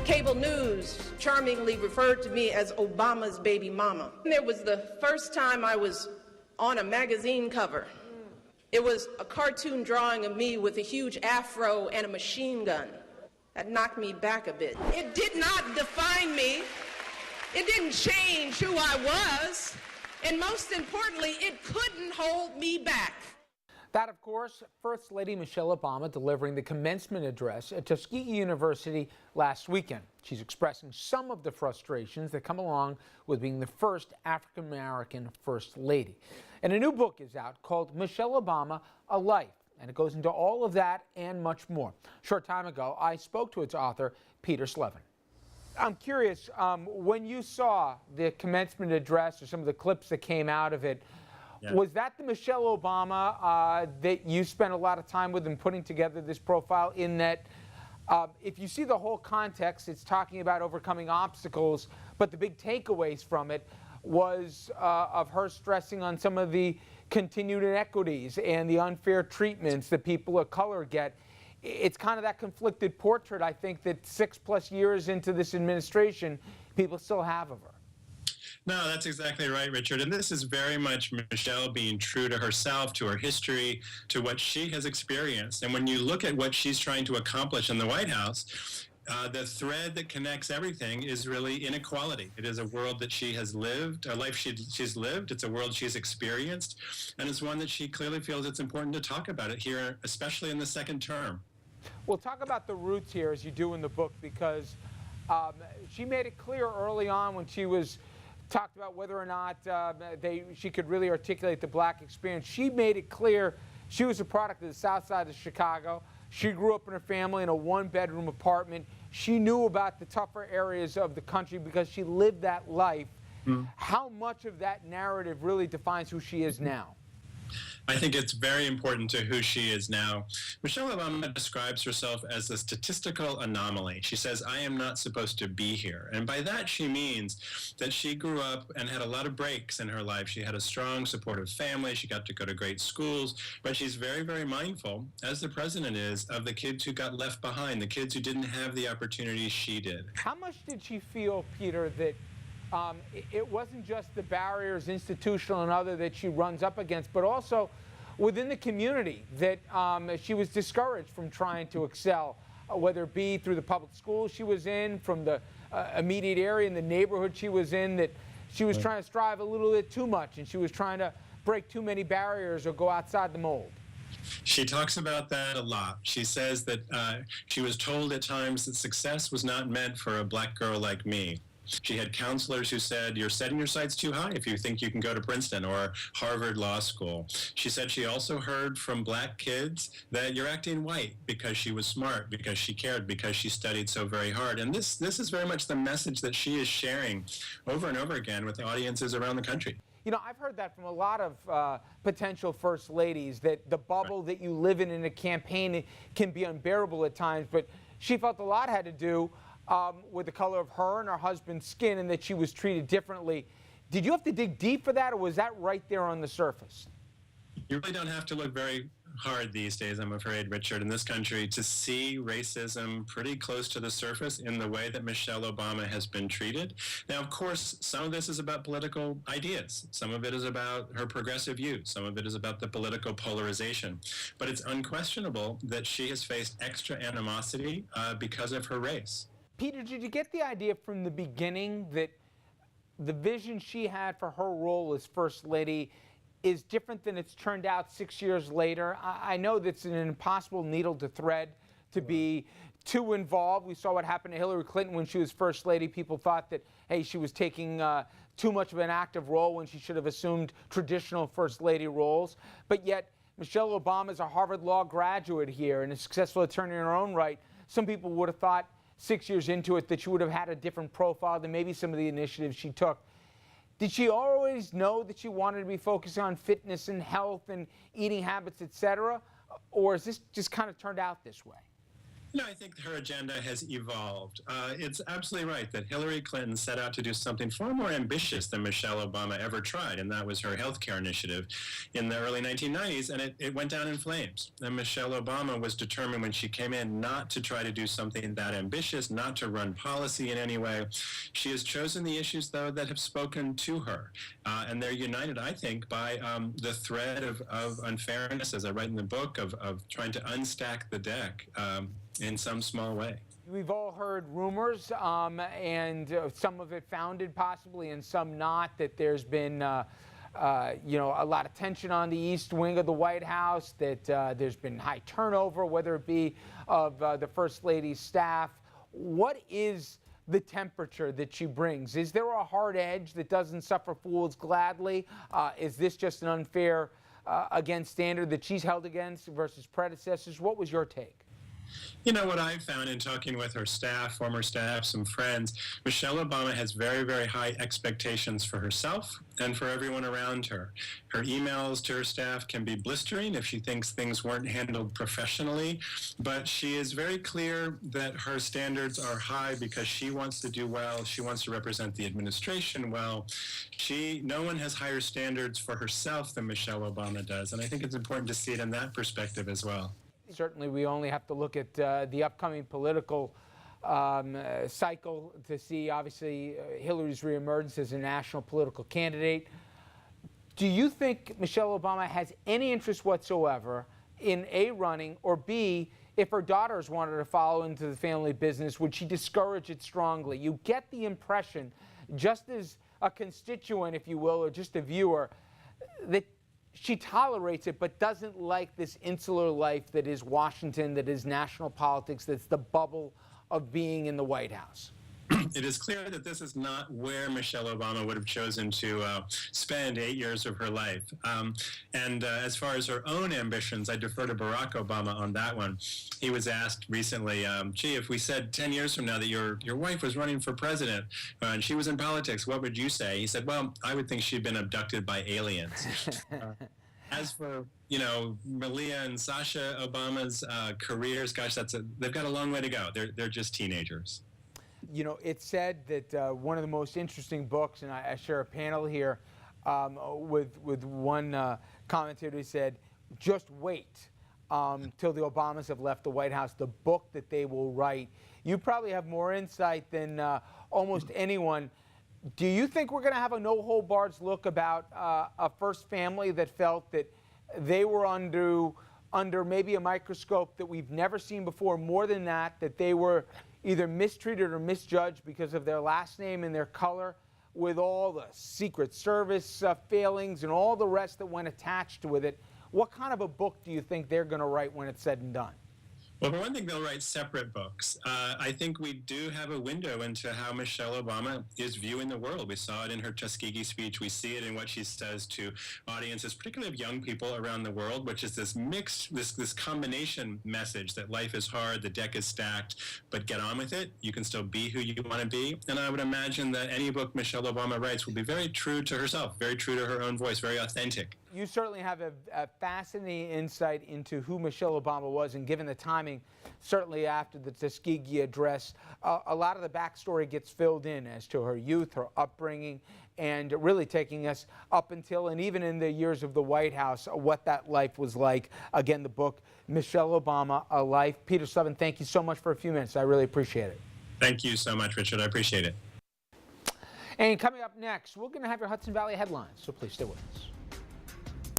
Cable news charmingly referred to me as Obama's baby mama. It was the first time I was on a magazine cover. It was a cartoon drawing of me with a huge afro and a machine gun. That knocked me back a bit. It did not define me. It didn't change who I was. And most importantly, it couldn't hold me back. That, of course, First Lady Michelle Obama delivering the commencement address at Tuskegee University last weekend. She's expressing some of the frustrations that come along with being the first African-American First Lady. And a new book is out called Michelle Obama, A Life, and it goes into all of that and much more. A short time ago, I spoke to its author, Peter Slevin. I'm curious, when you saw the commencement address or some of the clips that came out of it, was that the Michelle Obama that you spent a lot of time with in putting together this profile, in that if you see the whole context, it's talking about overcoming obstacles, but the big takeaways from it was of her stressing on some of the continued inequities and the unfair treatments that people of color get. It's kind of that conflicted portrait, I think, that 6+ years into this administration, people still have of her. No, that's exactly right, Richard. And this is very much Michelle being true to herself, to her history, to what she has experienced. And when you look at what she's trying to accomplish in the White House, the thread that connects everything is really inequality. It is a world that she has lived, a life she's lived. It's a world she's experienced. And it's one that she clearly feels it's important to talk about it here, especially in the second term. We'll talk about the roots here, as you do in the book, because she made it clear early on when she was talked about whether or not she could really articulate the black experience. She made it clear she was a product of the South Side of Chicago. She grew up in her family in a 1-bedroom apartment. She knew about the tougher areas of the country because she lived that life. How much of that narrative really defines who she is now? I think it's very important to who she is now. Michelle Obama describes herself as a statistical anomaly. She says, I am not supposed to be here. And by that, she means that she grew up and had a lot of breaks in her life. She had a strong, supportive family. She got to go to great schools. But she's very, very mindful, as the president is, of the kids who got left behind, the kids who didn't have the opportunities she did. How much did she feel, Peter, that it wasn't just the barriers, institutional and other, that she runs up against, but also within the community, that she was discouraged from trying to excel, whether it be through the public schools she was in, from the immediate area in the neighborhood she was in, that she was trying to strive a little bit too much and she was trying to break too many barriers or go outside the mold? She talks about that a lot. She says that she was told at times that success was not meant for a black girl like me. She had counselors who said, you're setting your sights too high if you think you can go to Princeton or Harvard Law School. She said she also heard from black kids that you're acting white because she was smart, because she cared, because she studied so very hard. And this is very much the message that she is sharing over and over again with audiences around the country. You know, I've heard that from a lot of potential first ladies, that the bubble that you live in a campaign can be unbearable at times, but she felt a lot had to do with the color of her and her husband's skin, and that she was treated differently. Did you have to dig deep for that, or was that right there on the surface? You really don't have to look very hard these days, I'm afraid, Richard, in this country, to see racism pretty close to the surface in the way that Michelle Obama has been treated. Now, of course, some of this is about political ideas. Some of it is about her progressive views. Some of it is about the political polarization. But it's unquestionable that she has faced extra animosity because of her race. Peter, did you get the idea from the beginning that the vision she had for her role as First Lady is different than it's turned out 6 years later? I know that's an impossible needle to thread, to be too involved. We saw what happened to Hillary Clinton when she was First Lady. People thought that, hey, she was taking too much of an active role when she should have assumed traditional First Lady roles. But yet, Michelle Obama is a Harvard Law graduate here and a successful attorney in her own right. Some people would have thought 6 years into it that she would have had a different profile than maybe some of the initiatives she took. Did she always know that she wanted to be focusing on fitness and health and eating habits, etc.? Or has this just kind of turned out this way? I think her agenda has evolved. It's absolutely right that Hillary Clinton set out to do something far more ambitious than Michelle Obama ever tried, and that was her healthcare initiative in the early 1990s, and it went down in flames. And Michelle Obama was determined when she came in not to try to do something that ambitious, not to run policy in any way. She has chosen the issues, though, that have spoken to her, and they're united, I think, by the thread of unfairness, as I write in the book, of trying to unstack the deck in some small way. We've all heard rumors, and some of it founded possibly and some not, that there's been a lot of tension on the east wing of the White House, that there's been high turnover, whether it be of the First Lady's staff. What is the temperature that she brings? Is there a hard edge that doesn't suffer fools gladly? Is this just an unfair standard that she's held against versus predecessors? What was your take? What I've found in talking with her staff, former staff, some friends, Michelle Obama has very, very high expectations for herself and for everyone around her. Her emails to her staff can be blistering if she thinks things weren't handled professionally, but she is very clear that her standards are high because she wants to do well. She wants to represent the administration well. No one has higher standards for herself than Michelle Obama does, and I think it's important to see it in that perspective as well. Certainly, we only have to look at the upcoming political cycle to see, obviously, Hillary's reemergence as a national political candidate. Do you think Michelle Obama has any interest whatsoever in A, running, or B, if her daughters wanted to follow into the family business, would she discourage it strongly? You get the impression, just as a constituent, if you will, or just a viewer, that she tolerates it, but doesn't like this insular life that is Washington, that is national politics, that's the bubble of being in the White House. It is clear that this is not where Michelle Obama would have chosen to spend 8 years of her life. As far as her own ambitions, I defer to Barack Obama on that one. He was asked recently, gee, if we said 10 years from now that your wife was running for president and she was in politics, what would you say? He said, well, I would think she'd been abducted by aliens. As for, Malia and Sasha Obama's careers, gosh, they've got a long way to go. They're just teenagers. It's said that one of the most interesting books, and I share a panel here with one commentator who said, just wait till the Obamas have left the White House, the book that they will write. You probably have more insight than almost anyone. Do you think we're going to have a no-holds-barred look about a first family that felt that they were under maybe a microscope that we've never seen before, more than that they were either mistreated or misjudged because of their last name and their color, with all the Secret Service failings and all the rest that went attached with it? What kind of a book do you think they're going to write when it's said and done? Well, for one thing, they'll write separate books. I think we do have a window into how Michelle Obama is viewing the world. We saw it in her Tuskegee speech. We see it in what she says to audiences, particularly of young people around the world, which is this mixed, this combination message that life is hard, the deck is stacked, but get on with it. You can still be who you want to be. And I would imagine that any book Michelle Obama writes will be very true to herself, very true to her own voice, very authentic. You certainly have a fascinating insight into who Michelle Obama was, and given the timing, certainly after the Tuskegee address, a lot of the backstory gets filled in as to her youth, her upbringing, and really taking us up until and even in the years of the White House, what that life was like. Again, the book, Michelle Obama, A Life. Peter Sutherland, thank you so much for a few minutes. I really appreciate it. Thank you so much, Richard. I appreciate it. And coming up next, we're going to have your Hudson Valley headlines, so please stay with us.